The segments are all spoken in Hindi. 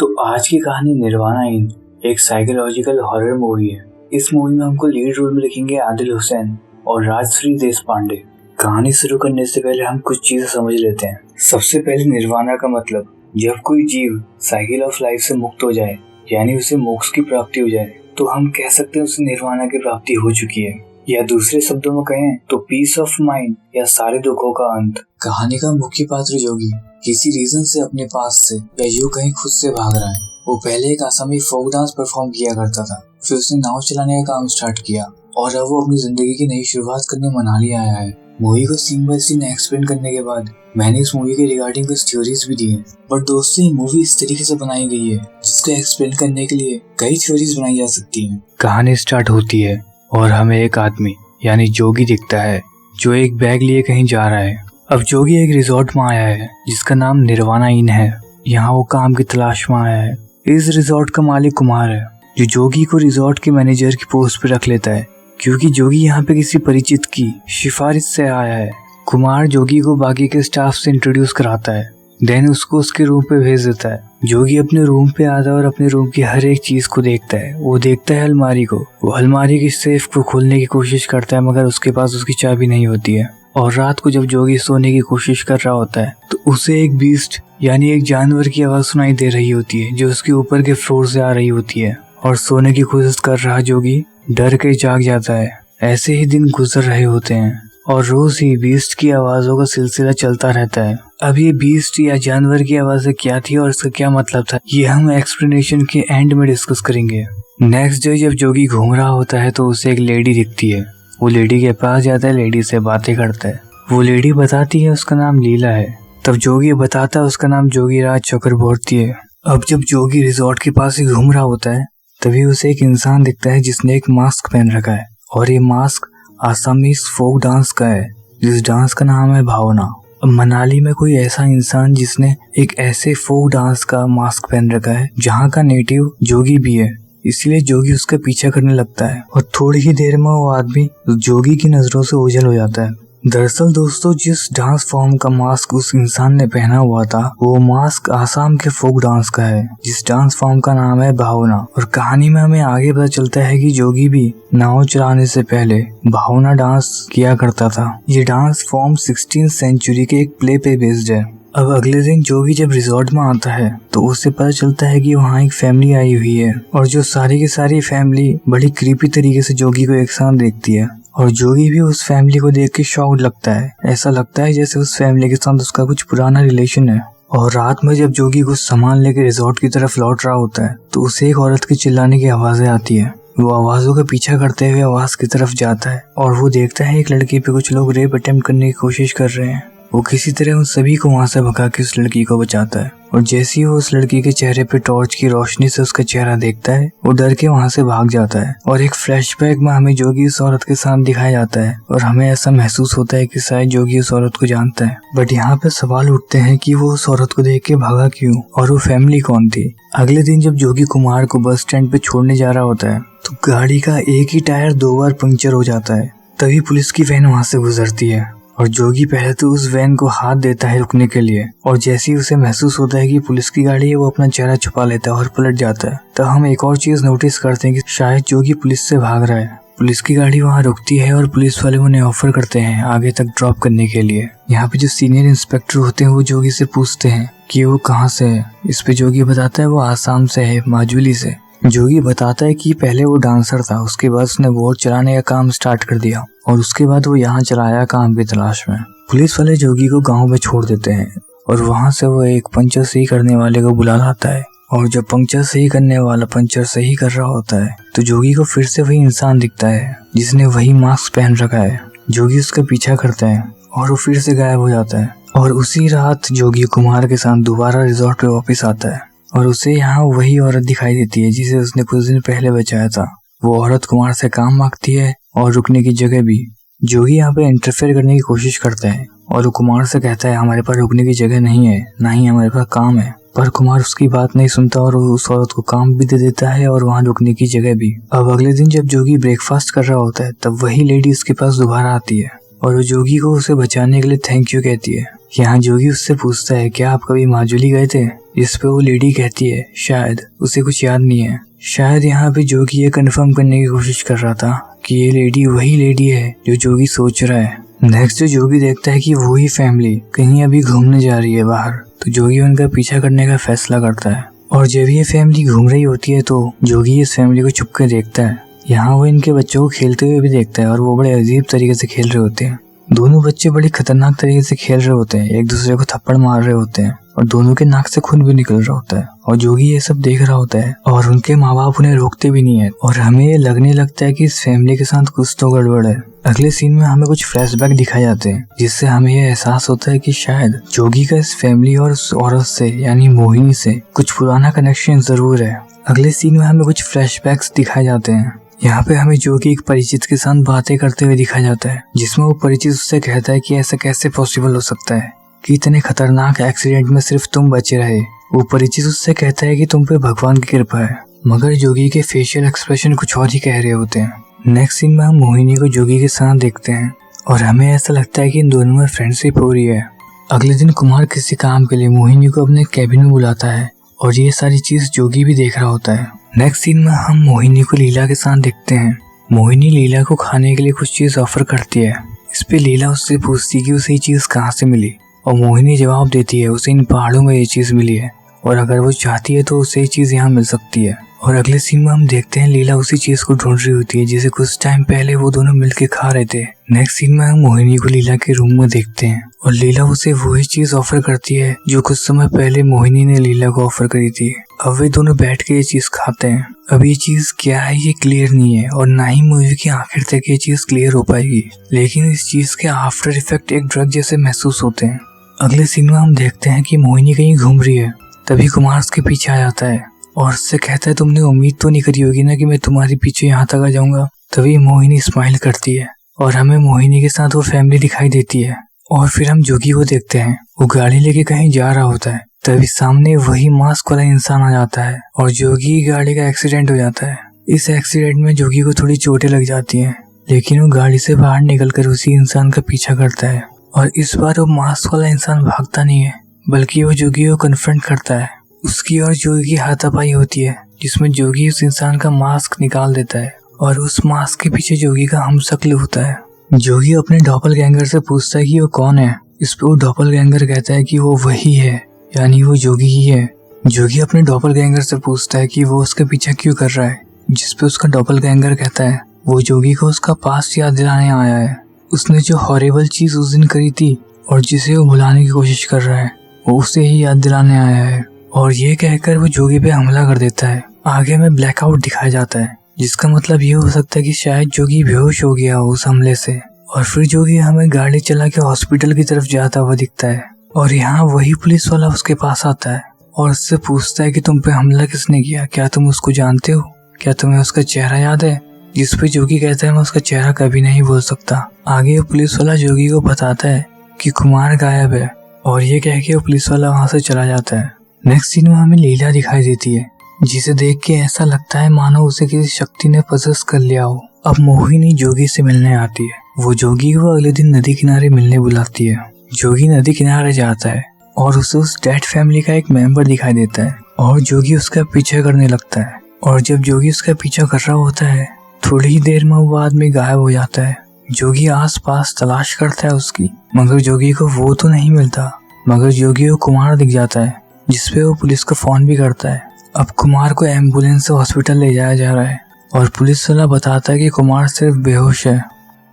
तो आज की कहानी निर्वाणा इन एक साइकोलॉजिकल हॉरर मूवी है। इस मूवी में हमको लीड रोल में दिखेंगे आदिल हुसैन और राजश्री देशपांडे। कहानी शुरू करने से पहले हम कुछ चीजें समझ लेते हैं। सबसे पहले निर्वाणा का मतलब, जब कोई जीव साइकिल ऑफ लाइफ से मुक्त हो जाए यानी उसे मोक्ष की प्राप्ति हो जाए तो हम कह सकते हैं उसे निर्वाणा की प्राप्ति हो चुकी है, या दूसरे शब्दों में कहें तो पीस ऑफ माइंड या सारे दुखों का अंत। कहानी का मुख्य पात्र योगी किसी रीजन से अपने पास से या यूं कहीं खुद से भाग रहा है। वो पहले एक आसामी फोक डांस परफॉर्म किया करता था, फिर उसने नाव चलाने का काम स्टार्ट किया और अब वो अपनी जिंदगी की नई शुरुआत करने मनाली आया है। मूवी को सीन बाय सीन एक्सप्लेन करने के बाद मैंने इस मूवी के रिगार्डिंग कुछ थ्योरीज भी दी है, बट दोस्तों ये मूवी इस तरीके से बनाई गई है जिसको एक्सप्लेन करने के लिए कई थ्योरीज बनाई जा सकती हैं। कहानी स्टार्ट होती है और हमें एक आदमी यानी जोगी दिखता है जो एक बैग लिए कहीं जा रहा है। अब जोगी एक रिजॉर्ट में आया है जिसका नाम निर्वाणा इन है। यहाँ वो काम की तलाश में आया है। इस रिजॉर्ट का मालिक कुमार है जो जोगी को रिजॉर्ट के मैनेजर की पोस्ट पे रख लेता है क्योंकि जोगी यहाँ पे किसी परिचित की सिफारिश से आया है। कुमार जोगी को बाकी के स्टाफ से इंट्रोड्यूस कराता है, देन उसको उसके रूम पे भेज देता है। जोगी अपने रूम पे आता है और अपने रूम की हर एक चीज को देखता है। वो देखता है अलमारी को, वो अलमारी की सेफ को खोलने की कोशिश करता है मगर उसके पास उसकी चाबी नहीं होती है। और रात को जब जोगी सोने की कोशिश कर रहा होता है तो उसे एक बीस्ट यानी एक जानवर की आवाज सुनाई दे रही होती है जो उसके ऊपर के फ्लोर से आ रही होती है और सोने की कोशिश कर रहा जोगी डर के जाग जाता है। ऐसे ही दिन गुजर रहे होते हैं और रोज ही बीस्ट की आवाजों का सिलसिला चलता रहता है। अब ये बीस्ट या जानवर की आवाजें क्या थी और इसका क्या मतलब था, ये हम एक्सप्लेनेशन के एंड में डिस्कस करेंगे। नेक्स्ट डे जब जोगी घूम रहा होता है तो उसे एक लेडी दिखती है। वो लेडी के पास जाता है, लेडी से बातें करता है। वो लेडी बताती है उसका नाम लीला है। तब जोगी बताता है उसका नाम जोगीराज चक्रवर्ती है। अब जब जोगी रिजॉर्ट के पास ही घूम रहा होता है तभी उसे एक इंसान दिखता है जिसने एक मास्क पहन रखा है और ये मास्क आसामी फोक डांस का है जिस डांस का नाम है भावना। अब मनाली में कोई ऐसा इंसान जिसने एक ऐसे फोक डांस का मास्क पहन रखा है जहाँ का नेटिव जोगी भी है, इसलिए जोगी उसका पीछा करने लगता है और थोड़ी ही देर में वो आदमी जोगी की नजरों से ओझल हो जाता है। दरअसल दोस्तों जिस डांस फॉर्म का मास्क उस इंसान ने पहना हुआ था वो मास्क आसाम के फोक डांस का है जिस डांस फॉर्म का नाम है भावना। और कहानी में हमें आगे पता चलता है कि जोगी भी नाव चलाने से पहले भावना डांस किया करता था। ये डांस फॉर्म 16th सेंचुरी के एक प्ले पे बेस्ड है। अब अगले दिन जोगी जब रिजॉर्ट में आता है तो उससे पता चलता है कि वहाँ एक फैमिली आई हुई है और जो सारी की सारी फैमिली बड़ी क्रीपी तरीके से जोगी को एक साथ देखती है और जोगी भी उस फैमिली को देख के शॉक्ड लगता है। ऐसा लगता है जैसे उस फैमिली के साथ उसका कुछ पुराना रिलेशन है। और रात में जब जोगी कुछ सामान लेके रिजॉर्ट की तरफ लौट रहा होता है तो उसे एक औरत की चिल्लाने की आवाजें आती है। वो आवाजों का पीछा करते हुए आवाज की तरफ जाता है और वो देखता है एक लड़की पे कुछ लोग रेप अटेम्प्ट करने की कोशिश कर रहे हैं। वो किसी तरह उन सभी को वहां से भगा के उस लड़की को बचाता है और जैसे ही वो उस लड़की के चेहरे पे टॉर्च की रोशनी से उसका चेहरा देखता है वो डर के वहां से भाग जाता है। और एक फ्लैशबैक में हमें जोगी उस औरत के साथ दिखाया जाता है और हमें ऐसा महसूस होता है कि शायद जोगी उस औरत को जानता है। बट यहाँ पे सवाल उठते हैं कि वो उस औरत को देख के भागा क्यों और वो फैमिली कौन थी। अगले दिन जब जोगी कुमार को बस स्टैंड पे छोड़ने जा रहा होता है तो गाड़ी का एक ही टायर 2 बार पंक्चर हो जाता है। तभी पुलिस की वैन वहां से गुजरती है और जोगी पहले तो उस वैन को हाथ देता है रुकने के लिए और जैसे ही उसे महसूस होता है कि पुलिस की गाड़ी है वो अपना चेहरा छुपा लेता है और पलट जाता है। तो हम एक और चीज नोटिस करते हैं कि शायद जोगी पुलिस से भाग रहा है। पुलिस की गाड़ी वहाँ रुकती है और पुलिस वाले उन्हें ऑफर करते हैं आगे तक ड्रॉप करने के लिए। यहाँ पे जो सीनियर इंस्पेक्टर होते हैं वो जोगी से पूछते हैं कि वो कहाँ से है। इस पे जोगी बताता है वो आसाम से है, माजुली से। जोगी बताता है कि पहले वो डांसर था, उसके बाद उसने बोट चलाने का काम स्टार्ट कर दिया और उसके बाद वो यहाँ चलाया काम की तलाश में। पुलिस वाले जोगी को गांव में छोड़ देते हैं और वहाँ से वो एक पंचर सही करने वाले को बुला लाता है और जब पंचर सही करने वाला पंचर सही कर रहा होता है तो जोगी को फिर से वही इंसान दिखता है जिसने वही मास्क पहन रखा है। जोगी उसका पीछा करता है और वो फिर से गायब हो जाता है और उसी रात जोगी कुमार के साथ दोबारा रिजॉर्ट पे वापस आता है और उसे यहाँ वही औरत दिखाई देती है जिसे उसने कुछ दिन पहले बचाया था। वो औरत कुमार से काम मांगती है और रुकने की जगह भी। जोगी यहाँ पे इंटरफेयर करने की कोशिश करता है और वो कुमार से कहता है हमारे पास रुकने की जगह नहीं है, ना ही हमारे पास काम है। पर कुमार उसकी बात नहीं सुनता और उस औरत को काम भी दे देता है और वहाँ रुकने की जगह भी। अब अगले दिन जब जोगी ब्रेकफास्ट कर रहा होता है तब वही लेडी उसके पास दोबारा आती है और वो जोगी को उसे बचाने के लिए थैंक यू कहती है। यहाँ जोगी उससे पूछता है क्या आप कभी माजुली गए थे, जिस पे वो लेडी कहती है शायद उसे कुछ याद नहीं है। शायद यहाँ पे जोगी ये कंफर्म करने की कोशिश कर रहा था कि ये लेडी वही लेडी है जो जोगी सोच रहा है। नेक्स्ट जो जोगी देखता है कि वही फैमिली कहीं अभी घूमने जा रही है बाहर, तो जोगी उनका पीछा करने का फैसला करता है। और जब ये फैमिली घूम रही होती है तो जोगी इस फैमिली को छुप कर देखता है। यहाँ वो इनके बच्चों को खेलते हुए भी देखता है और वो बड़े अजीब तरीके से खेल रहे होते हैं। दोनों बच्चे बड़े खतरनाक तरीके से खेल रहे होते हैं, एक दूसरे को थप्पड़ मार रहे होते हैं और दोनों के नाक से खून भी निकल रहा होता है। और जोगी ये सब देख रहा होता है और उनके माँ बाप उन्हें रोकते भी नहीं है और हमें ये लगने लगता है कि इस फैमिली के साथ कुछ तो गड़बड़ है। अगले सीन में हमें कुछ फ्लैशबैक दिखाए जाते हैं जिससे हमें यह एहसास होता है कि शायद जोगी का इस फैमिली और उस औरत से यानी मोहिनी से कुछ पुराना कनेक्शन जरूर है। अगले सीन में हमें कुछ फ्लैशबैक्स दिखाए जाते हैं। यहाँ पे हमें जोगी एक परिचित के साथ बातें करते हुए दिखाया जाता है जिसमें वो परिचित उससे कहता है कि ऐसा कैसे पॉसिबल हो सकता है कि इतने खतरनाक एक्सीडेंट में सिर्फ तुम बचे रहे। वो परिचित उससे कहता है कि तुम पे भगवान की कृपा है, मगर जोगी के फेशियल एक्सप्रेशन कुछ और ही कह रहे होते हैं। नेक्स्ट सीन में हम मोहिनी को जोगी के साथ देखते हैं और हमें ऐसा लगता है कि इन दोनों में फ्रेंडशिप हो रही है। अगले दिन कुमार किसी काम के लिए मोहिनी को अपने कैबिन में बुलाता है और ये सारी चीज जोगी भी देख रहा होता है। नेक्स्ट सीन में हम मोहिनी को लीला के साथ देखते हैं। मोहिनी लीला को खाने के लिए कुछ चीज ऑफर करती है। इस पे लीला उससे पूछती है कि उसे ये चीज कहाँ से मिली और मोहिनी जवाब देती है उसे इन पहाड़ों में ये चीज मिली है और अगर वो चाहती है तो उसे ये चीज यहाँ मिल सकती है। और अगले सीन में हम देखते हैं लीला उसी चीज को ढूंढ रही होती है जिसे कुछ टाइम पहले वो दोनों मिलके खा रहे थे। नेक्स्ट सीन में हम मोहिनी को लीला के रूम में देखते हैं और लीला उसे वही चीज ऑफर करती है जो कुछ समय पहले मोहिनी ने लीला को ऑफर करी थी। अब वे दोनों बैठ के ये चीज खाते हैं। अब ये चीज क्या है ये क्लियर नहीं है और ना ही मूवी के आखिर तक ये चीज क्लियर हो पाएगी, लेकिन इस चीज के आफ्टर इफेक्ट एक ड्रग जैसे महसूस होते हैं। अगले सीन में हम देखते हैं कि मोहिनी कहीं घूम रही है, तभी कुमार उसके पीछे आ जाता है और उससे कहता है तुमने उम्मीद तो नहीं करी होगी ना कि मैं तुम्हारे पीछे यहाँ तक आ जाऊंगा। तभी मोहिनी स्माइल करती है और हमें मोहिनी के साथ वो फैमिली दिखाई देती है। और फिर हम जोगी को देखते हैं, वो गाड़ी लेके कहीं जा रहा होता है, तभी सामने वही मास्क वाला इंसान आ जाता है और जोगी की गाड़ी का एक्सीडेंट हो जाता है। इस एक्सीडेंट में जोगी को थोड़ी चोटें लग जाती हैं, लेकिन वो गाड़ी से बाहर निकलकर उसी इंसान का पीछा करता है और इस बार वो मास्क वाला इंसान भागता नहीं है बल्कि वो जोगी को कन्फ्रंट करता है। उसकी और जोगी की हाथापाई होती है जिसमें जोगी उस इंसान का मास्क निकाल देता है और उस मास्क के पीछे जोगी का हमशक्ल होता है। जोगी अपने डॉपलगैंगर से पूछता है कि वो कौन है। इस पे वो डॉपलगैंगर कहता है कि वो वही है, यानी वो जोगी ही है। जोगी अपने डॉपलगैंगर से पूछता है कि वो उसके पीछे क्यों कर रहा है, जिस पे उसका डॉपलगैंगर कहता है वो जोगी को उसका पास्ट याद दिलाने आया है। उसने जो हॉरिबल चीज उस दिन करी थी और जिसे वो भुलाने की कोशिश कर रहा है वो उसे ही याद दिलाने आया है। और ये कहकर वो जोगी पे हमला कर देता है। आगे में ब्लैकआउट दिखाया जाता है जिसका मतलब ये हो सकता है कि शायद जोगी बेहोश हो गया हो उस हमले से। और फिर जोगी हमें गाड़ी चला के हॉस्पिटल की तरफ जाता हुआ दिखता है और यहाँ वही पुलिस वाला उसके पास आता है और उससे पूछता है कि तुम पे हमला किसने किया, क्या तुम उसको जानते हो, क्या तुम्हें उसका चेहरा याद है। जिस पे जोगी कहता है मैं उसका चेहरा कभी नहीं भूल सकता। आगे पुलिस वाला जोगी को बताता है कि कुमार गायब है और ये कह के वो पुलिस वाला वहाँ से चला जाता है। नेक्स्ट सीन में हमें लीला दिखाई देती है जिसे देख के ऐसा लगता है मानो उसे किसी शक्ति ने पजेस कर लिया हो। अब मोहिनी जोगी से मिलने आती है। वो जोगी को अगले दिन नदी किनारे मिलने बुलाती है। जोगी नदी किनारे जाता है और उसे उस डेड फैमिली का एक मेंबर दिखाई देता है और जोगी उसका पीछा करने लगता है। और जब जोगी उसका पीछा कर रहा होता है थोड़ी ही देर में वो आदमी गायब हो जाता है। जोगी आस पास तलाश करता है उसकी, मगर जोगी को वो तो नहीं मिलता। मगर जोगी को कुमार दिख जाता है जिसपे वो पुलिस को फोन भी करता है। अब कुमार को एम्बुलेंस से हॉस्पिटल ले जाया जा रहा है और पुलिस वाला बताता है कि कुमार सिर्फ बेहोश है।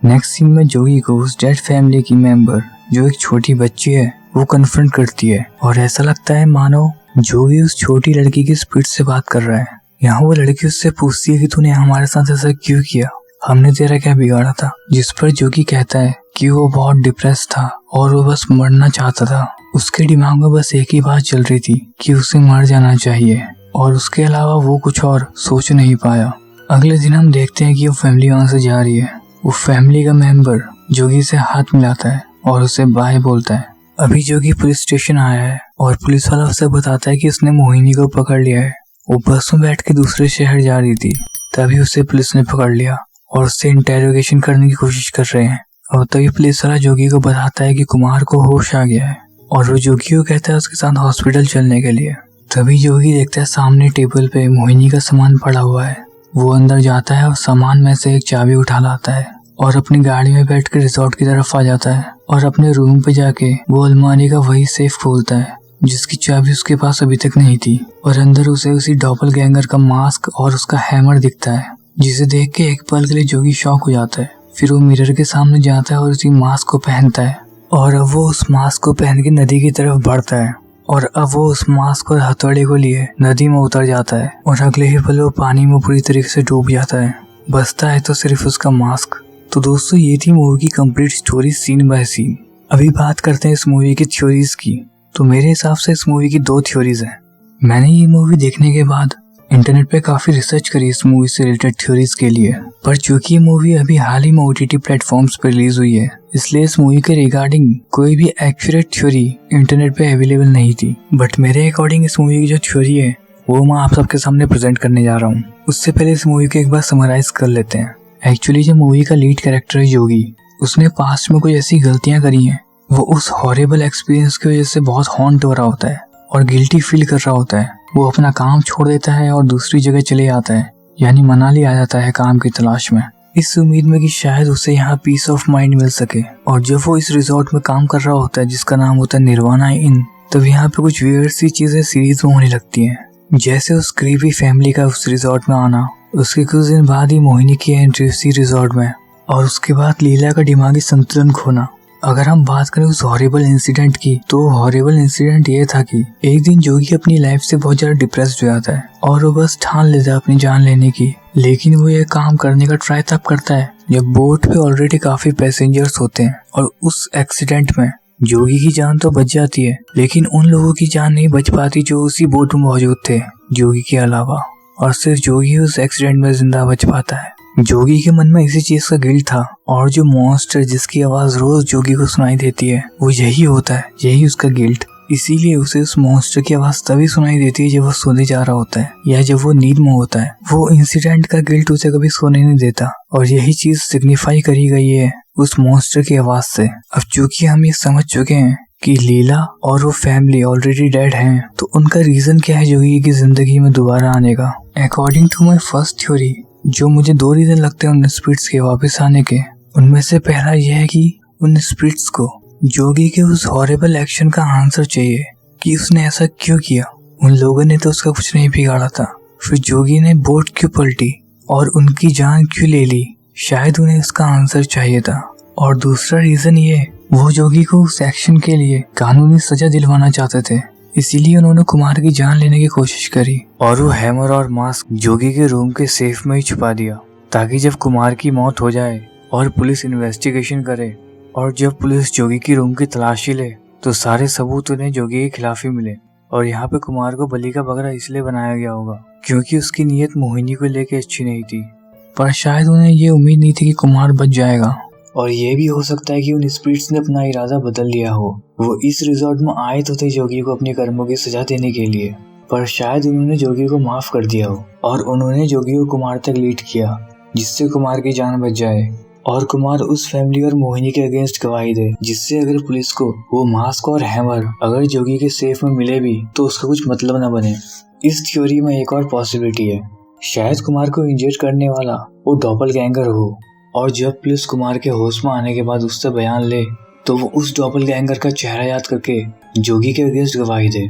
नेक्स्ट सीन में जोगी को उस डेड फैमिली की मेंबर जो एक छोटी बच्ची है वो कन्फ्रंट करती है और ऐसा लगता है मानो जोगी उस छोटी लड़की की स्पीड से बात कर रहा है। यहाँ वो लड़की उससे पूछती है कि तूने हमारे साथ ऐसा क्यों किया, हमने तेरा क्या बिगाड़ा था। जिस पर जोगी कहता है कि वो बहुत डिप्रेस था और वो बस मरना चाहता था। उसके दिमाग में बस एक ही बात चल रही थी कि उसे मर जाना चाहिए और उसके अलावा वो कुछ और सोच नहीं पाया। अगले दिन हम देखते हैं कि वो फैमिली वहाँ से जा रही है। वो फैमिली का मेंबर जोगी से हाथ मिलाता है और उसे बाय बोलता है। अभी जोगी पुलिस स्टेशन आया है और पुलिस वाला उसे बताता है कि उसने मोहिनी को पकड़ लिया है। वो बस में बैठ के दूसरे शहर जा रही थी, तभी उसे पुलिस ने पकड़ लिया और उससे इंटेरोगेशन करने की कोशिश कर रहे हैं। और तभी पुलिस वाला जोगी को बताता है कि कुमार को होश आ गया है और वो जोगी को कहता है उसके साथ हॉस्पिटल चलने के लिए। तभी जोगी देखता है सामने टेबल पे मोहिनी का सामान पड़ा हुआ है। वो अंदर जाता है और सामान में से एक चाबी उठा लाता है और अपनी गाड़ी में बैठ कर रिसोर्ट की तरफ आ जाता है और अपने रूम पे जाके वो अलमारी का वही सेफ खोलता है जिसकी चाबी उसके पास अभी तक नहीं थी और अंदर उसे उसी डॉपलगैंगर का मास्क और उसका हैमर दिखता है, जिसे देख के एक पल के लिए जोगी शॉक हो जाता है। फिर वो मिरर के सामने जाता है और उसी मास्क को पहनता है और अब वो उस मास्क को पहन के नदी की तरफ बढ़ता है और अब वो उस मास्क और हथौड़े को लिए नदी में उतर जाता है और अगले ही पल वो पानी में पूरी तरीके से डूब जाता है। बचता है तो सिर्फ उसका मास्क। तो दोस्तों ये थी मूवी की complete story scene by scene. अभी बात करते हैं इस मूवी की थ्योरीज की। तो मेरे हिसाब से इस मूवी की 2 थ्योरीज हैं। मैंने ये मूवी देखने के बाद इंटरनेट पे काफी रिसर्च करी इस मूवी से रिलेटेड थ्योरीज के लिए, पर चूंकि ये मूवी अभी हाल ही में OTT प्लेटफॉर्म्स पर रिलीज हुई है इसलिए इस मूवी के रिगार्डिंग कोई भी एक्यूरेट थ्योरी इंटरनेट पे अवेलेबल नहीं थी। बट मेरे अकॉर्डिंग इस मूवी की जो थ्योरी है वो मैं आप सबके सामने प्रेजेंट करने जा रहा हूँ। उससे पहले इस मूवी को एक बार समराइज कर लेते हैं। एक्चुअली जो मूवी का लीड कैरेक्टर है योगी, उसने पास्ट में कोई ऐसी गलतियां करी हैं, वो उस हॉरिबल एक्सपीरियंस की वजह से बहुत हॉन्ट हो रहा होता है और गिल्टी फील कर रहा होता है। वो अपना काम छोड़ देता है और दूसरी जगह चले आता है, यानी मनाली आ जाता है काम की तलाश में, इस उम्मीद में कि शायद उसे यहाँ पीस ऑफ माइंड मिल सके। और जब वो इस रिजॉर्ट में काम कर रहा होता है जिसका नाम होता है निर्वाणा इन, तब यहाँ पे कुछ वियर्ड सी चीजें सीरीज में होने लगती हैं, जैसे उस क्रीपी फैमिली का उस रिजॉर्ट में आना, उसके कुछ दिन बाद ही मोहिनी की एंट्री उसी रिजॉर्ट में, और उसके बाद लीला का दिमागी संतुलन खोना। अगर हम बात करें उस हॉरिबल इंसिडेंट की, तो हॉरिबल इंसिडेंट ये था कि एक दिन जोगी अपनी लाइफ से बहुत ज्यादा डिप्रेस्ड हो जाता है और वो बस ठान लेता है अपनी जान लेने की। लेकिन वो ये काम करने का ट्राई तब करता है जब बोट पे ऑलरेडी काफी पैसेंजर्स होते हैं, और उस एक्सीडेंट में जोगी की जान तो बच जाती है लेकिन उन लोगों की जान नहीं बच पाती जो उसी बोट में मौजूद थे जोगी के अलावा, और सिर्फ जोगी उस एक्सीडेंट में जिंदा बच पाता है। जोगी के मन में इसी चीज का गिल्ट था, और जो मॉन्स्टर जिसकी आवाज रोज जोगी को सुनाई देती है वो यही होता है, यही उसका गिल्ट। इसीलिए उसे उस मॉन्स्टर की आवाज तभी सुनाई देती है जब वो सोने जा रहा होता है या जब वो नींद में होता है। वो इंसिडेंट का गिल्ट उसे कभी सोने नहीं देता, और यही चीज सिग्निफाई करी गई है उस मॉन्स्टर की आवाज से। अब चूंकि हम ये समझ चुके हैं कि लीला और वो फैमिली ऑलरेडी डेड हैं, तो उनका रीजन क्या है जोगी की जिंदगी में दोबारा आने का। According to my first theory, जो मुझे 2 रीजन लगते हैं उन स्पिरिट्स के वापस आने के, उनमें से पहला यह है कि उन स्पिरिट्स को जोगी के उस हॉरिबल एक्शन का आंसर चाहिए कि उसने ऐसा क्यों किया। उन लोगों ने तो उसका कुछ नहीं बिगाड़ा था, फिर जोगी ने बोट क्यों पलटी और उनकी जान क्यों ले ली, शायद उन्हें उसका आंसर चाहिए था। और दूसरा रीजन ये, वो जोगी को उस एक्शन के लिए कानूनी सजा दिलवाना चाहते थे, इसीलिए उन्होंने कुमार की जान लेने की कोशिश करी और वो हैमर और मास्क जोगी के रूम के सेफ में ही छुपा दिया, ताकि जब कुमार की मौत हो जाए और पुलिस इन्वेस्टिगेशन करे और जब पुलिस जोगी की रूम की तलाशी ले तो सारे सबूत उन्हें जोगी के खिलाफ ही मिले। और यहाँ पे कुमार को बलि का बकरा इसलिए बनाया गया होगा क्योंकि उसकी नीयत मोहिनी को लेके अच्छी नहीं थी, पर शायद उन्हें ये उम्मीद नहीं थी कि कुमार बच जाएगा। और ये भी हो सकता है कि उन स्पिरिट्स ने अपना इरादा बदल लिया हो। वो इस रिजॉर्ट में आए तो थे जोगी को अपने कर्मों की सजा देने के लिए, पर शायद उन्होंने जोगी को माफ कर दिया हो और उन्होंने जोगी को कुमार तक लीड किया जिससे कुमार की जान बच जाए और कुमार उस फैमिली और मोहिनी के अगेंस्ट गवाही दे, जिससे अगर पुलिस को वो मास्क और हैमर अगर जोगी के सेफ में मिले भी तो उसका कुछ मतलब न बने। इस थ्योरी में एक और पॉसिबिलिटी है, शायद कुमार को इंजेक्ट करने वाला वो डॉपलगैंगर हो और जब पुलिस कुमार के होश में आने के बाद उससे बयान ले तो वो उस डॉपलगैंगर का चेहरा याद करके जोगी के अगेंस्ट गवाही दे।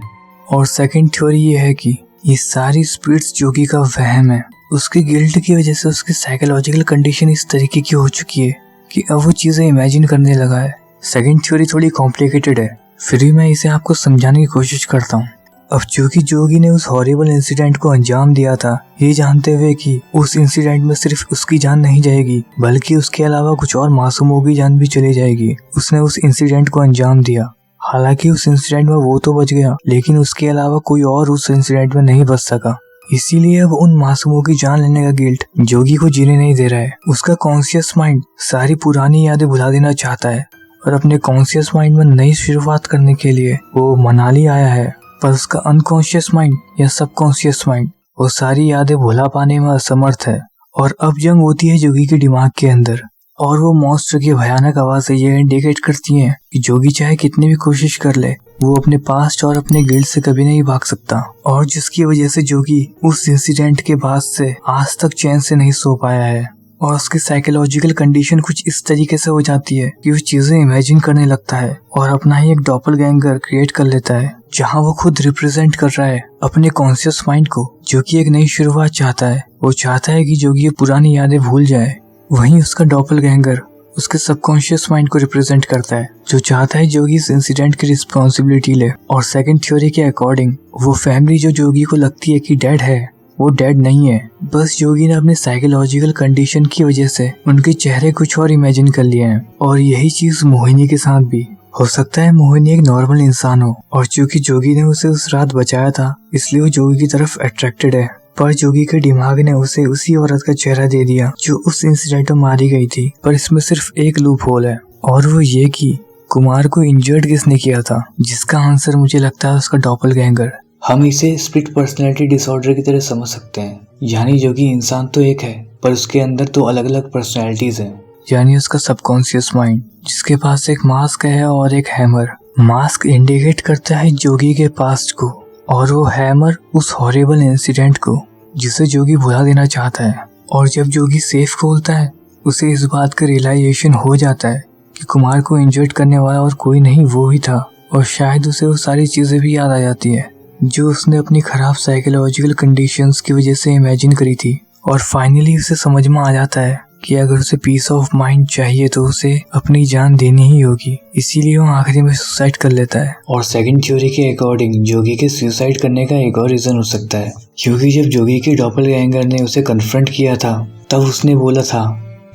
और सेकंड थ्योरी ये है कि ये सारी स्पिरिट्स जोगी का वहम है, उसकी गिल्ट की वजह से उसकी साइकोलॉजिकल कंडीशन इस तरीके की हो चुकी है कि अब वो चीजें इमेजिन करने लगा है। सेकंड थ्योरी थोड़ी कॉम्प्लिकेटेड है, फिर भी मैं इसे आपको समझाने की कोशिश करता हूँ। अब चूंकि जोगी ने उस हॉरिबल इंसिडेंट को अंजाम दिया था ये जानते हुए कि उस इंसिडेंट में सिर्फ उसकी जान नहीं जाएगी बल्कि उसके अलावा कुछ और मासूमों की जान भी चली जाएगी, उसने उस इंसिडेंट को अंजाम दिया। हालांकि उस इंसिडेंट में वो तो बच गया लेकिन उसके अलावा कोई और उस इंसिडेंट में नहीं बच सका, इसीलिए अब उन मासूमों की जान लेने का गिल्ट जोगी को जीने नहीं दे रहा है। उसका कॉन्शियस माइंड सारी पुरानी यादें भुला देना चाहता है और अपने कॉन्शियस माइंड में नई शुरुआत करने के लिए वो मनाली आया है, पर उसका अनकॉन्शियस माइंड या सबकॉन्शियस माइंड वो सारी यादें भुला पाने में असमर्थ है। और अब जंग होती है जोगी के दिमाग के अंदर और वो मॉन्स्टर की भयानक आवाज़ें ये इंडिकेट करती हैं कि जोगी चाहे कितनी भी कोशिश कर ले, वो अपने पास्ट और अपने गिल्ड से कभी नहीं भाग सकता, और जिसकी वजह से जोगी उस इंसिडेंट के बाद से आज तक चैन से नहीं सो पाया है। और उसकी साइकोलॉजिकल कंडीशन कुछ इस तरीके से हो जाती है कि वो चीजें इमेजिन करने लगता है और अपना ही एक डॉपलगैंगर क्रिएट कर लेता है, जहां वो खुद रिप्रेजेंट कर रहा है अपने कॉन्शियस माइंड को, जो कि एक नई शुरुआत चाहता है। वो चाहता है कि जोगी ये पुरानी यादें भूल जाए। वहीं उसका डॉपलगैंगर उसके सबकॉन्शियस माइंड को रिप्रेजेंट करता है, जो चाहता है जोगी इस इंसिडेंट की रिस्पॉन्सिबिलिटी ले। और सेकंड थ्योरी के अकॉर्डिंग वो फैमिली जो जोगी को लगती है कि डेड है, वो डेड नहीं है, बस जोगी ने अपने साइकोलॉजिकल कंडीशन की वजह से उनके चेहरे कुछ और इमेजिन कर लिए हैं। और यही चीज मोहिनी के साथ भी हो सकता है। मोहिनी एक नॉर्मल इंसान हो और चूंकि जोगी ने उसे उस रात बचाया था, इसलिए वो जोगी की तरफ अट्रैक्टेड है, पर जोगी के दिमाग ने उसे उसी औरत का चेहरा दे दिया जो उस इंसिडेंट में मारी गई थी। पर इसमें सिर्फ एक लूप होल है, और वो ये कि कुमार को इंजर्ड किसने किया था, जिसका आंसर मुझे लगता है उसका डॉपलगैंगर। हम इसे स्प्लिट पर्सनैलिटी डिसऑर्डर की तरह समझ सकते हैं, यानी जो कि इंसान तो एक है पर उसके अंदर तो अलग अलग पर्सनैलिटीज हैं। यानी उसका सबकॉन्शियस माइंड, जिसके पास एक मास्क है और एक हैमर। मास्क इंडिकेट करता है जोगी के पास्ट को, और वो हैमर उस हॉरिबल इंसिडेंट को जिसे जोगी भुला देना चाहता है। और जब जोगी सेफ खोलता है, उसे इस बात का रियलाइजेशन हो जाता है कि कुमार को इंजर्ड करने वाला और कोई नहीं वो ही था, और शायद उसे वो सारी चीजें भी याद आ जाती है जो उसने अपनी खराब साइकोलॉजिकल कंडीशंस की वजह से इमेजिन करी थी। और फाइनली उसे समझ में आ जाता है कि अगर उसे पीस ऑफ माइंड चाहिए तो उसे अपनी जान देनी ही होगी, इसीलिए वो आखिरी में सुसाइड कर लेता है। और सेकंड थ्योरी के अकॉर्डिंग जोगी के सुसाइड करने का एक और रीजन हो सकता है, क्योंकि जब जोगी के डॉपलगैंगर ने उसे कन्फ्रंट किया था, तब उसने बोला था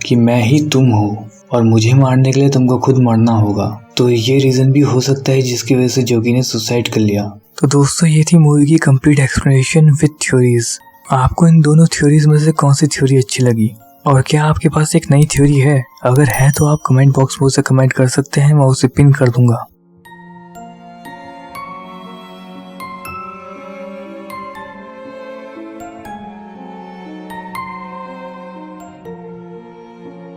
कि मैं ही तुम हो और मुझे मारने के लिए तुमको खुद मरना होगा। तो ये रीजन भी हो सकता है जिसकी वजह से जोगी ने सुसाइड कर लिया। तो दोस्तों, ये थी मूवी की कंप्लीट एक्सप्लेनेशन विद थ्योरीज। आपको इन दोनों थ्योरीज में से कौन सी थ्योरी अच्छी लगी, और क्या आपके पास एक नई थ्योरी है? अगर है तो आप कमेंट बॉक्स में उसे कमेंट कर सकते हैं, मैं उसे पिन कर दूंगा।